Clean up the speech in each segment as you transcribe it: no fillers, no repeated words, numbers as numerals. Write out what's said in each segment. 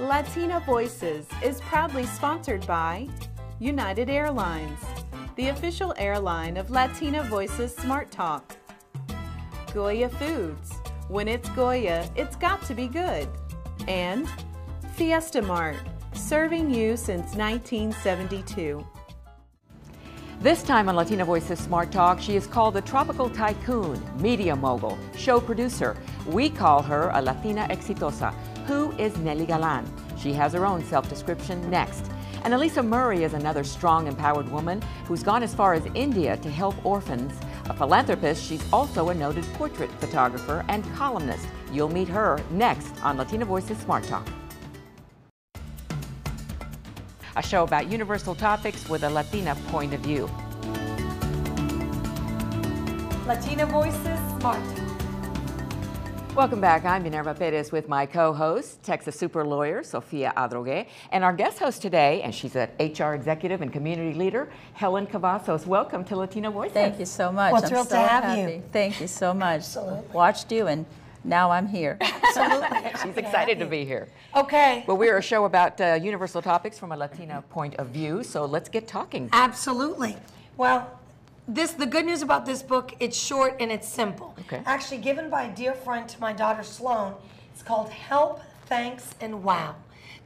Latina Voices is proudly sponsored by United Airlines, the official airline of Latina Voices Smart Talk. Goya Foods. When it's Goya, it's got to be good. And Fiesta Mart, serving you since 1972. This time on Latina Voices Smart Talk, she is called the Tropical Tycoon, media mogul, show producer. We call her a Latina exitosa. Who is Nelly Galan? She has her own self-description next. And Alisa Murray is another strong, empowered woman who's gone as far as India to help orphans. A philanthropist, she's also a noted portrait photographer and columnist. You'll meet her next on Latina Voices Smart Talk. A show about universal topics with a Latina point of view. Latina Voices Smart Talk. Welcome back. I'm Minerva Perez with my co-host, Texas super lawyer Sofia Adrogué, and our guest host today, and she's an HR executive and community leader, Helen Cavazos. Welcome to Latina Voices. Thank you so much. Well, I'm thrilled so to have happy. you. Thank you so much. Absolutely. Watched you, and now I'm here. Absolutely. She's excited to be here. Okay. Well, we're a show about universal topics from a Latina point of view, so let's get talking. Absolutely. Well, the good news about this book, it's short and it's simple. Okay. Actually given by a dear friend to my daughter Sloan. It's called Help, Thanks, and Wow,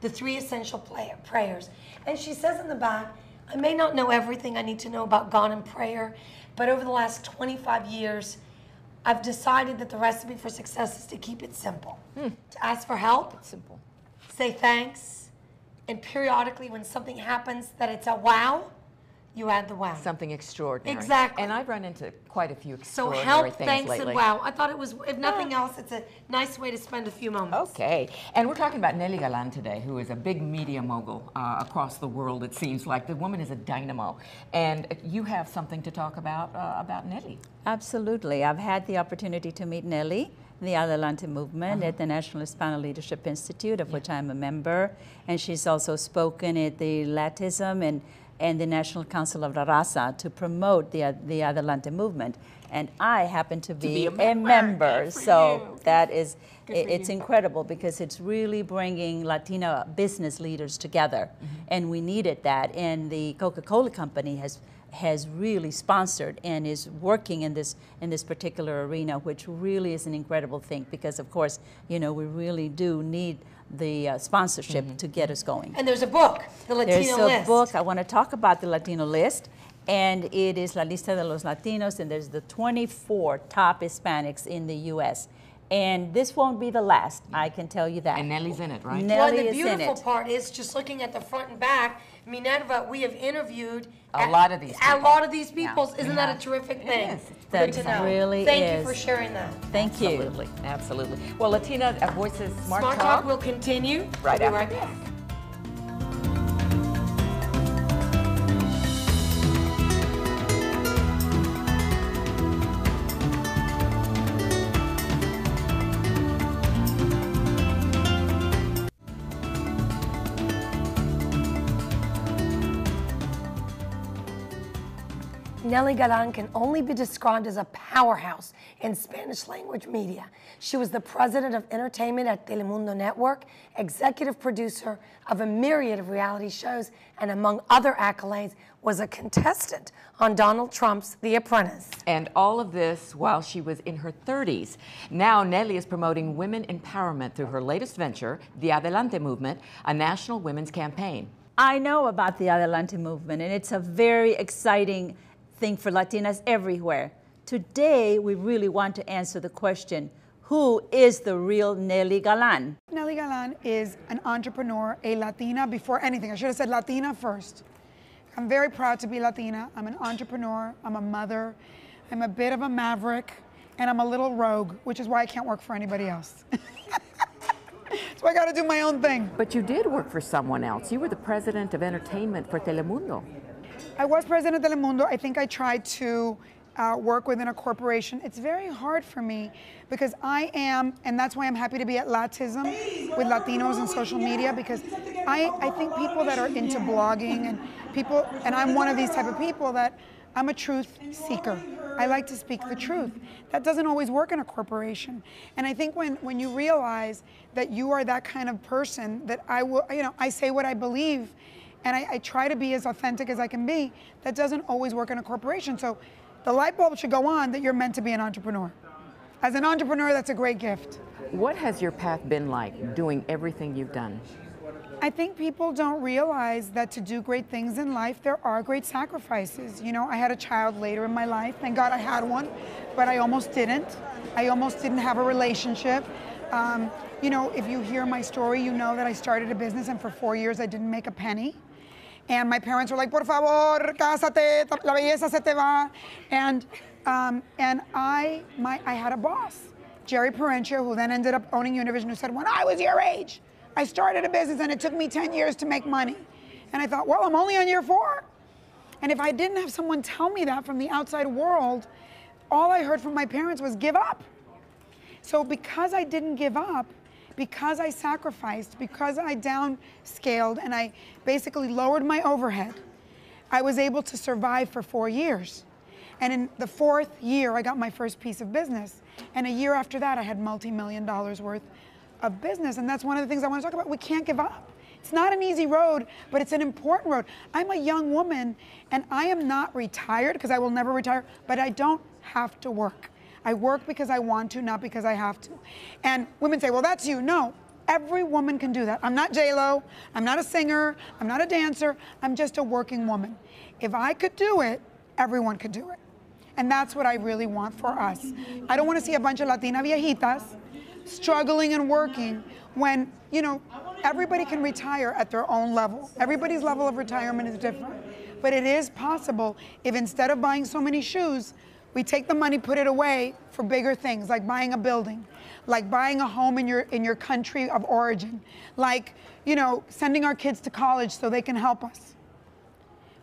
the 3 essential prayers. And she says in the back, I may not know everything I need to know about God and prayer, but over the last 25 years, I've decided that the recipe for success is to keep it simple. To ask for help, It's simple. say thanks, and periodically when something happens that it's a wow, you add the wow. Something extraordinary. Exactly. And I've run into quite a few So extraordinary help, things thanks, lately. and wow. I thought it was, if nothing else, it's a nice way to spend a few moments. Okay, and we're talking about Nelly Galan today, who is a big media mogul across the world, it seems like. The woman is a dynamo, and you have something to talk about Nelly. Absolutely. I've had the opportunity to meet Nelly, the Adelante movement at the National Hispanic Leadership Institute, of which I'm a member, and she's also spoken at the Latism and the National Council of La Raza to promote the Adelante movement. And I happen to be a member. So that is, it's incredible because it's really bringing Latina business leaders together. And we needed that. And the Coca-Cola company has really sponsored and is working in this particular arena, which really is an incredible thing because, of course, you know, we really do need the sponsorship to get us going. And there's a book, the Latino List. There's a book. I want to talk about the Latino List, and it is La Lista de los Latinos, and there's the 24 top Hispanics in the U.S. And this won't be the last, I can tell you that. And Nelly's in it, right? Nelly Well, the is in beautiful it. part is just looking at the front and back. Minerva, we have interviewed A lot of these A people. lot of these people. Yeah. Isn't that a terrific thing? is. Good That to know. really Thank is. you for sharing that. Thank you. Absolutely, absolutely. Well, Latina Voices Smart Smart Talk will continue. right We'll be after right back. Nelly Galan can only be described as a powerhouse in Spanish language media. She was the president of entertainment at Telemundo Network, executive producer of a myriad of reality shows, and among other accolades, was a contestant on Donald Trump's The Apprentice. And all of this while she was in her 30s. Now Nelly is promoting women empowerment through her latest venture, the Adelante Movement, a national women's campaign. I know about the Adelante movement, and it's a very exciting thing for Latinas everywhere. Today, we really want to answer the question, who is the real Nelly Galan? Nelly Galan is an entrepreneur, a Latina before anything. I should have said Latina first. I'm very proud to be Latina. I'm an entrepreneur, I'm a mother, I'm a bit of a maverick, and I'm a little rogue, which is why I can't work for anybody else. So I got to do my own thing. But you did work for someone else. You were the president of entertainment for Telemundo. I was president of Telemundo. I think I tried to work within a corporation. It's very hard for me because I am, and that's why I'm happy to be at Latism with Latinos and social media, because I think people that are into blogging and people, and I'm one of these type of people that I'm a truth seeker. I like to speak the truth. That doesn't always work in a corporation. And I think when you realize that you are that kind of person, that I say what I believe, and I try to be as authentic as I can be, that doesn't always work in a corporation. So the light bulb should go on that you're meant to be an entrepreneur. As an entrepreneur, that's a great gift. What has your path been like, doing everything you've done? I think people don't realize that to do great things in life, there are great sacrifices. You know, I had a child later in my life. Thank God I had one, but I almost didn't. I almost didn't have a relationship. You know, if you hear my story, you know that I started a business and for 4 years I didn't make a penny. And my parents were like, por favor, cásate, la belleza se te va. And I had a boss, Jerry Parentia, who then ended up owning Univision, who said, when I was your age, I started a business and it took me 10 years to make money. And I thought, well, I'm only on year 4. And if I didn't have someone tell me that from the outside world, all I heard from my parents was give up. So because I didn't give up, because I sacrificed, because I downscaled and I basically lowered my overhead, I was able to survive for 4 years. And in the 4th year, I got my first piece of business. And a year after that, I had multi-million-dollar worth of business. And that's one of the things I want to talk about. We can't give up. It's not an easy road, but it's an important road. I'm a young woman, and I am not retired, because I will never retire, but I don't have to work. I work because I want to, not because I have to. And women say, well, that's you. No, every woman can do that. I'm not J-Lo. I'm not a singer. I'm not a dancer. I'm just a working woman. If I could do it, everyone could do it. And that's what I really want for us. I don't want to see a bunch of Latina viejitas struggling and working when, you know, everybody can retire at their own level. Everybody's level of retirement is different. But it is possible if instead of buying so many shoes, we take the money, put it away for bigger things, like buying a building, like buying a home in your country of origin, like, you know, sending our kids to college so they can help us.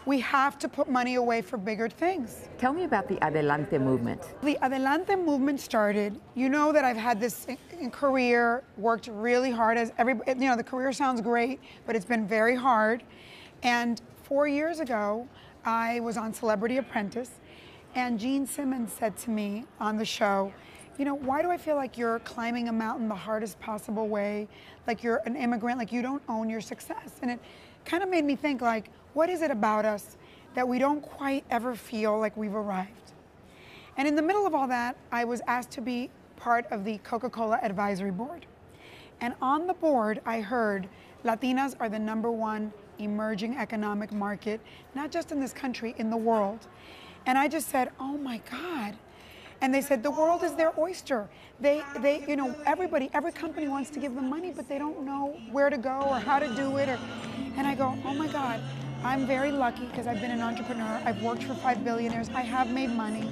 We have to put money away for bigger things. Tell me about the Adelante movement. The Adelante movement started, you know that I've had this career, worked really hard as everybody, you know, the career sounds great, but it's been very hard. And 4 years ago, I was on Celebrity Apprentice, and Gene Simmons said to me on the show, you know, why do I feel like you're climbing a mountain the hardest possible way, like you're an immigrant, like you don't own your success? And it kind of made me think, like, what is it about us that we don't quite ever feel like we've arrived? And in the middle of all that, I was asked to be part of the Coca-Cola Advisory Board. And on the board, I heard Latinas are the #1 emerging economic market, not just in this country, in the world. And I just said, oh my God. And they said, the world is their oyster. They, you know, every company wants to give them money, but they don't know where to go or how to do it. And I go, oh my God, I'm very lucky because I've been an entrepreneur. I've worked for 5 billionaires. I have made money.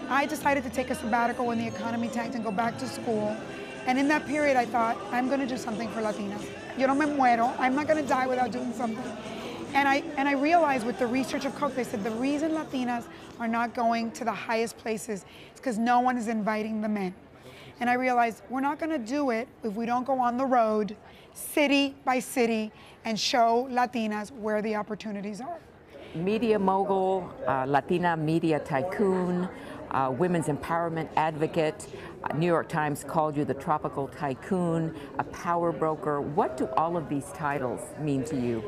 I decided to take a sabbatical when the economy tanked and go back to school. And in that period, I thought, I'm going to do something for Latinas. Yo no me muero. I'm not going to die without doing something. And I realized with the research of Coke, they said the reason Latinas are not going to the highest places is because no one is inviting them in. And I realized we're not going to do it if we don't go on the road, city by city, and show Latinas where the opportunities are. Media mogul, Latina media tycoon, women's empowerment advocate. New York Times called you the tropical tycoon, a power broker. What do all of these titles mean to you?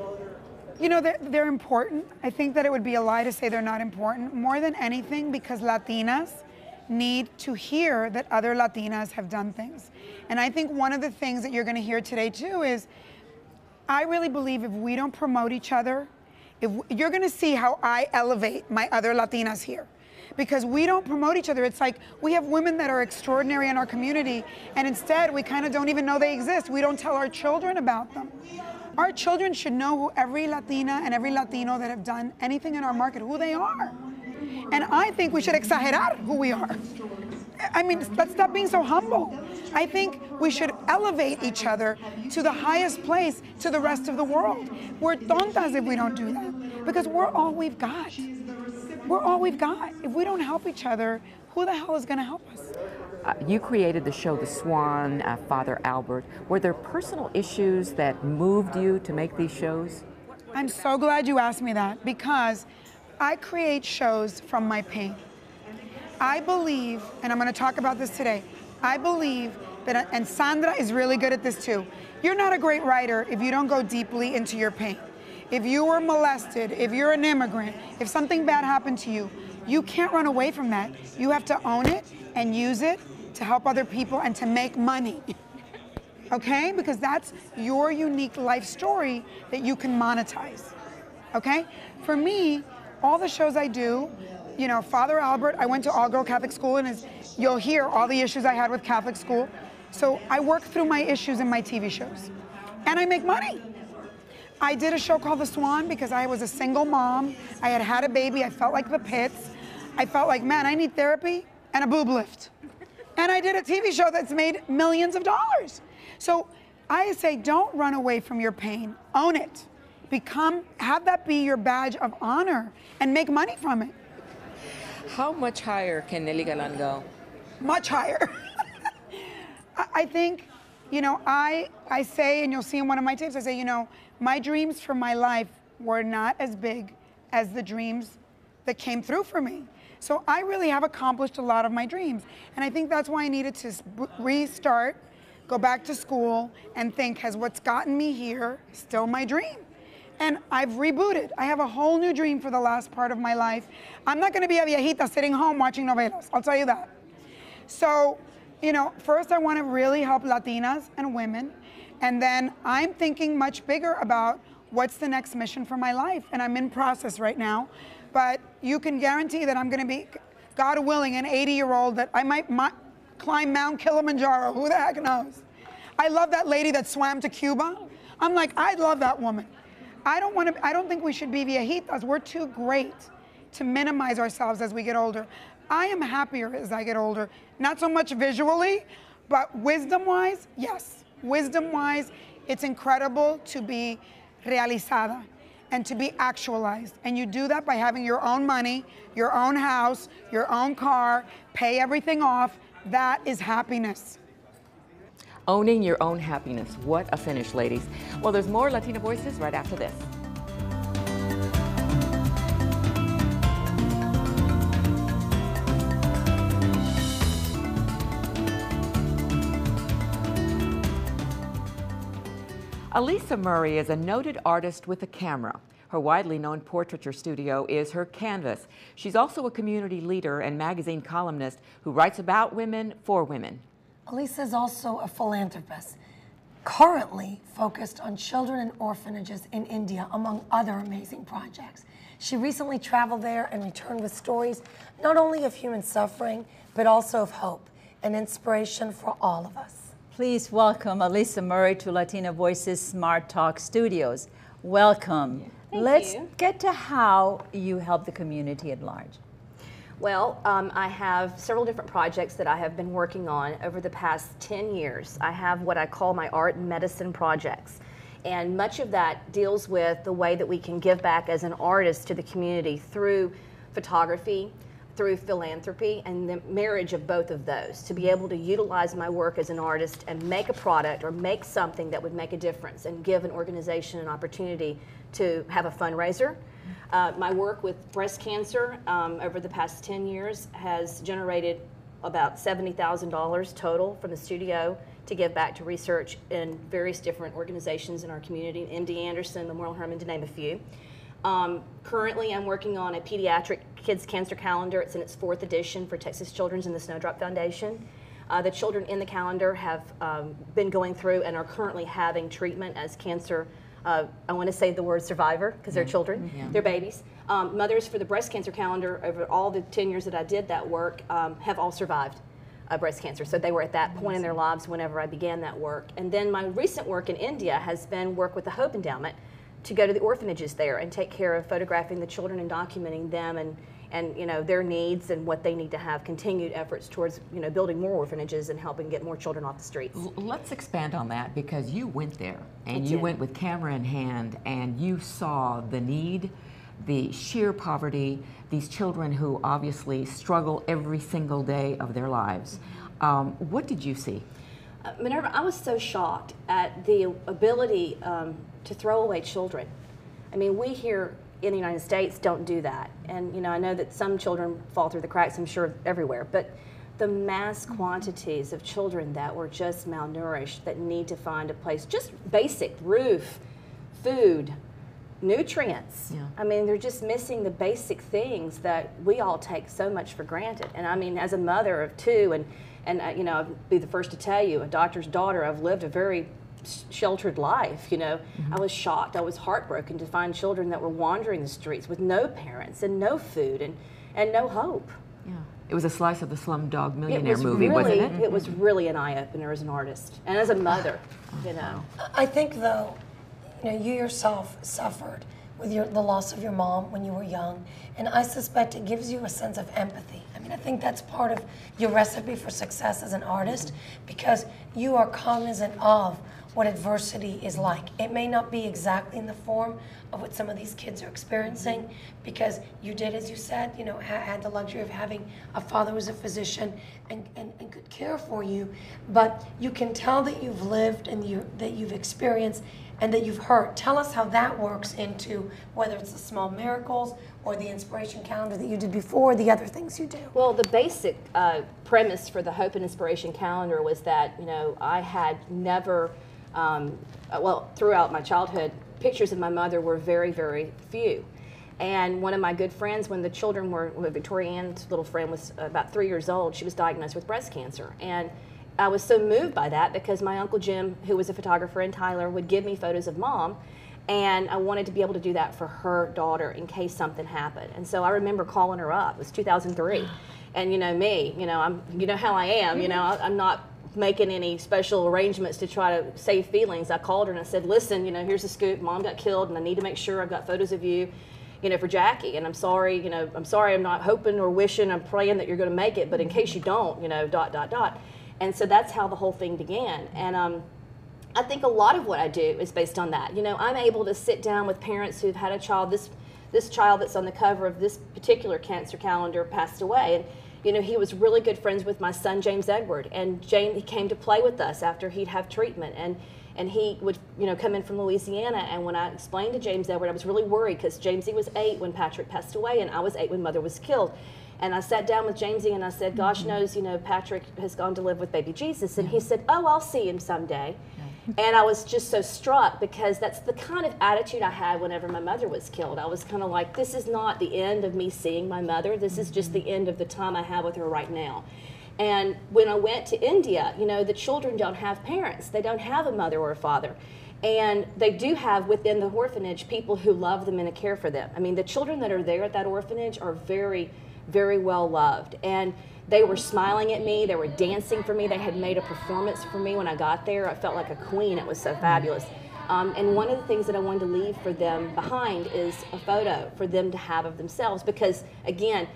You know, they're important. I think that it would be a lie to say they're not important, more than anything because Latinas need to hear that other Latinas have done things. And I think one of the things that you're going to hear today too is, I really believe if we don't promote each other, you're going to see how I elevate my other Latinas here. Because we don't promote each other. It's like we have women that are extraordinary in our community, and instead we kind of don't even know they exist. We don't tell our children about them. Our children should know who every Latina and every Latino that have done anything in our market, who they are. And I think we should exagerar who we are. I mean, let's stop being so humble. I think we should elevate each other to the highest place to the rest of the world. We're tontas if we don't do that, because we're all we've got. We're all we've got. If we don't help each other, who the hell is going to help us? You created the show The Swan, Father Albert. Were there personal issues that moved you to make these shows? I'm so glad you asked me that, because I create shows from my pain. I believe, and I'm going to talk about this today, I believe that, and Sandra is really good at this too, you're not a great writer if you don't go deeply into your pain. If you were molested, if you're an immigrant, if something bad happened to you, you can't run away from that. You have to own it and use it to help other people and to make money. Okay? Because that's your unique life story that you can monetize. Okay? For me, all the shows I do, you know, Father Albert, I went to all-girl Catholic school, and you'll hear all the issues I had with Catholic school. So I work through my issues in my TV shows. And I make money. I did a show called The Swan because I was a single mom. I had had a baby. I felt like the pits. I felt like, man, I need therapy and a boob lift. And I did a TV show that's made millions of dollars. So I say, don't run away from your pain. Own it. Have that be your badge of honor and make money from it. How much higher can Nelly Galan go? Much higher. I think, you know, I say, and you'll see in one of my tapes, I say, you know, my dreams for my life were not as big as the dreams that came through for me. So I really have accomplished a lot of my dreams. And I think that's why I needed to restart, go back to school, and think, has what's gotten me here still my dream? And I've rebooted. I have a whole new dream for the last part of my life. I'm not gonna be a viejita sitting home watching novelas, I'll tell you that. So, you know, first I wanna really help Latinas and women, and then I'm thinking much bigger about what's the next mission for my life, and I'm in process right now. But you can guarantee that I'm gonna be, God willing, an 80-year-old that I might climb Mount Kilimanjaro, who the heck knows? I love that lady that swam to Cuba. I'm like, I love that woman. I don't think we should be viejitas. We're too great to minimize ourselves as we get older. I am happier as I get older. Not so much visually, but wisdom-wise, yes. Wisdom-wise, it's incredible to be realizada and to be actualized. And you do that by having your own money, your own house, your own car, pay everything off. That is happiness. Owning your own happiness. What a finish, ladies. Well, there's more Latina Voices right after this. Alisa Murray is a noted artist with a camera. Her widely known portraiture studio is her canvas. She's also a community leader and magazine columnist who writes about women for women. Alisa is also a philanthropist, currently focused on children and orphanages in India, among other amazing projects. She recently traveled there and returned with stories not only of human suffering, but also of hope and inspiration for all of us. Please welcome Alisa Murray to Latina Voices Smart Talk Studios. Welcome. Let's get to how you help the community at large. Well, I have several different projects that I have been working on over the past 10 years. I have what I call my art and medicine projects. And much of that deals with the way that we can give back as an artist to the community through photography, through philanthropy, and the marriage of both of those, to be able to utilize my work as an artist and make a product or make something that would make a difference and give an organization an opportunity to have a fundraiser. My work with breast cancer over the past 10 years has generated about $70,000 total from the studio to give back to research in various different organizations in our community, MD Anderson, Memorial Hermann, to name a few. Currently, I'm working on a pediatric kids cancer calendar. It's in its 4th edition for Texas Children's and the Snowdrop Foundation. The children in the calendar have been going through and are currently having treatment as cancer. I want to say the word survivor because they're children, they're babies. Mothers for the breast cancer calendar, over all the 10 years that I did that work, have all survived breast cancer. So they were at that point in their lives whenever I began that work. And then my recent work in India has been work with the Hope Endowment to go to the orphanages there and take care of photographing the children and documenting them and you know, their needs and what they need to have continued efforts towards, you know, building more orphanages and helping get more children off the streets. Let's expand on that, because you went there and you went with camera in hand and you saw the need, the sheer poverty, these children who obviously struggle every single day of their lives. What did you see? Minerva, I was so shocked at the ability to throw away children. I mean, we hear in the United States don't do that. And you know, I know that some children fall through the cracks, I'm sure everywhere, but the mass quantities of children that were just malnourished, that need to find a place, just basic roof, food, nutrients. Yeah. I mean, they're just missing the basic things that we all take so much for granted. And I mean, as a mother of two, and you know, I'll be the first to tell you, a doctor's daughter, I've lived a very sheltered life, you know. I was shocked, I was heartbroken to find children that were wandering the streets with no parents and no food and no hope. Yeah. It was a slice of the Slumdog Millionaire movie, really, wasn't it? It was really an eye-opener as an artist and as a mother, you know. I think, though, you know, you yourself suffered with the loss of your mom when you were young, and I suspect it gives you a sense of empathy. I mean, I think that's part of your recipe for success as an artist, because you are cognizant of what adversity is like. It may not be exactly in the form of what some of these kids are experiencing, because you did, as you said, you know, had the luxury of having a father who was a physician and could care for you, but you can tell that you've lived and that you've experienced and that you've hurt. Tell us how that works into whether it's the small miracles or the inspiration calendar that you did before, the other things you do. Well, the basic premise for the Hope and Inspiration calendar was that, you know, I had never, well, throughout my childhood, pictures of my mother were very, very few. And one of my good friends, when the children were, Victoria Ann's little friend was about 3 years old, she was diagnosed with breast cancer. And I was so moved by that because my Uncle Jim, who was a photographer in Tyler, would give me photos of Mom, and I wanted to be able to do that for her daughter in case something happened. And so I remember calling her up. It was 2003, and you know me, you know how I am. You know, I'm not making any special arrangements to try to save feelings. I called her and I said, "Listen, you know, here's the scoop. Mom got killed, and I need to make sure I've got photos of you, you know, for Jackie. And I'm sorry, you know, I'm not hoping or wishing, I'm praying that you're going to make it, but in case you don't, you know, ... And so that's how the whole thing began. And I think a lot of what I do is based on that. You know, I'm able to sit down with parents who've had a child. This child that's on the cover of this particular cancer calendar passed away. And, you know, he was really good friends with my son, James Edward. And he came to play with us after he'd have treatment. And he would, you know, come in from Louisiana. And when I explained to James Edward, I was really worried because Jamesy was 8 when Patrick passed away, and I was 8 when Mother was killed. And I sat down with Jamesy and I said, "Gosh knows, you know, Patrick has gone to live with baby Jesus." And he said, "Oh, I'll see him someday." And I was just so struck because that's the kind of attitude I had whenever my mother was killed. I was kind of like, this is not the end of me seeing my mother. This is just the end of the time I have with her right now. And when I went to India, you know, the children don't have parents. They don't have a mother or a father. And they do have within the orphanage people who love them and care for them. I mean, the children that are there at that orphanage are very, very well loved. And they were smiling at me, they were dancing for me, they had made a performance for me when I got there. I felt like a queen, it was so fabulous. And one of the things that I wanted to leave for them behind is a photo for them to have of themselves, because again,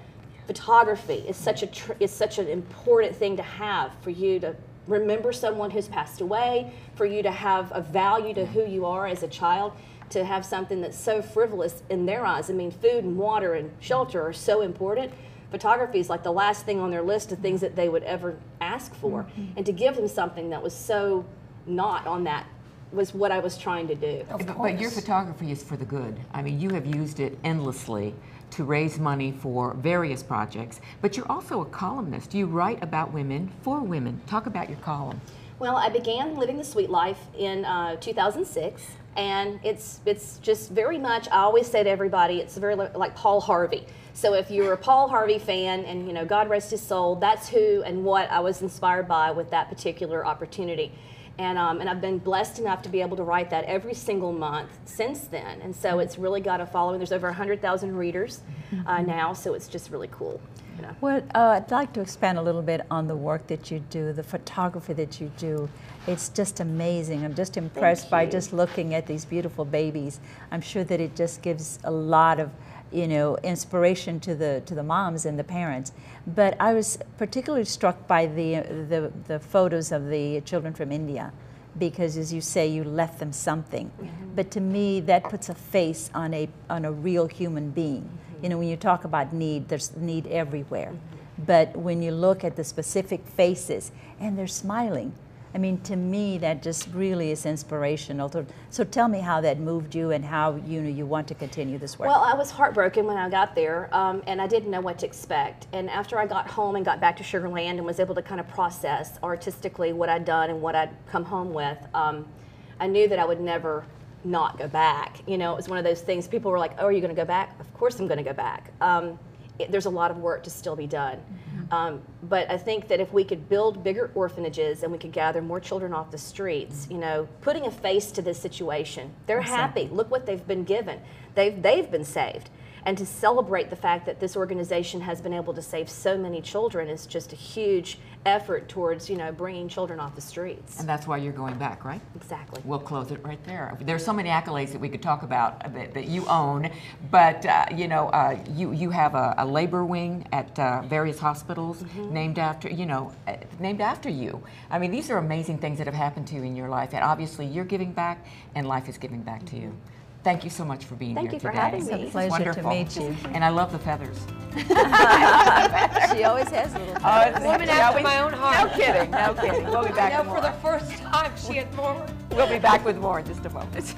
photography is such an important thing to have, for you to remember someone who's passed away, for you to have a value to who you are as a child, to have something that's so frivolous in their eyes. I mean, food and water and shelter are so important. Photography is like the last thing on their list of things that they would ever ask for. And to give them something that was so not on that was what I was trying to do. But your photography is for the good. I mean, you have used it endlessly to raise money for various projects, but you're also a columnist. You write about women for women. Talk about your column. Well, I began Living the Sweet Life in 2006, and it's just very much, I always say to everybody, it's very like Paul Harvey. So if you're a Paul Harvey fan, and you know, God rest his soul, that's who and what I was inspired by with that particular opportunity. And I've been blessed enough to be able to write that every single month since then. And so it's really got a following. There's over 100,000 readers now, so it's just really cool. You know. Well, I'd like to expand a little bit on the work that you do, the photography that you do. It's just amazing. I'm just impressed by just looking at these beautiful babies. I'm sure that it just gives a lot of, you know, inspiration to the moms and the parents. But I was particularly struck by the photos of the children from India, because as you say, you left them something. But to me, that puts a face on a real human being. You know, when you talk about need, there's need everywhere. But when you look at the specific faces, and they're smiling, I mean, to me, that just really is inspirational. So tell me how that moved you and how you want to continue this work. Well, I was heartbroken when I got there, and I didn't know what to expect. And after I got home and got back to Sugar Land and was able to kind of process artistically what I'd done and what I'd come home with, I knew that I would never not go back. You know, it was one of those things, people were like, oh, are you going to go back? Of course I'm going to go back. There's a lot of work to still be done. But I think that if we could build bigger orphanages and we could gather more children off the streets, you know, putting a face to this situation, they're happy. Look what they've been given. They've been saved. And to celebrate the fact that this organization has been able to save so many children is just a huge effort towards, you know, bringing children off the streets. And that's why you're going back, right? Exactly. We'll close it right there. There's so many accolades that we could talk about that you own, but you know, you have a labor wing at various hospitals named after you. I mean, these are amazing things that have happened to you in your life, and obviously you're giving back, and life is giving back to you. Thank you so much for being here today. Thank you for having me. It's a pleasure to meet you. And I love the feathers. She always has little Woman after my own heart. No kidding, no kidding. We'll be back I with know more. for the first time she had more. We'll be back with more in just a moment.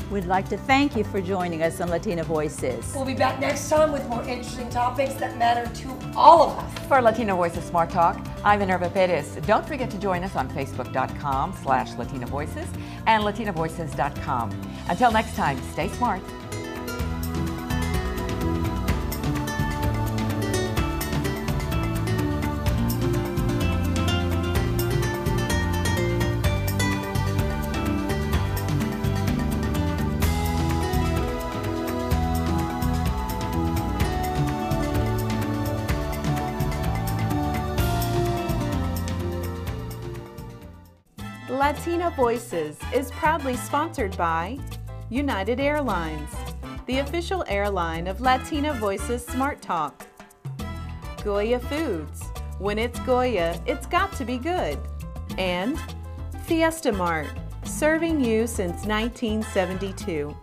We'd like to thank you for joining us on Latina Voices. We'll be back next time with more interesting topics that matter to all of us. For Latina Voices Smart Talk, I'm Minerva Perez. Don't forget to join us on Facebook.com/Latina Voices and LatinaVoices.com. Until next time, stay smart. Latina Voices is proudly sponsored by United Airlines, the official airline of Latina Voices Smart Talk. Goya Foods. When it's Goya, it's got to be good. And Fiesta Mart, serving you since 1972.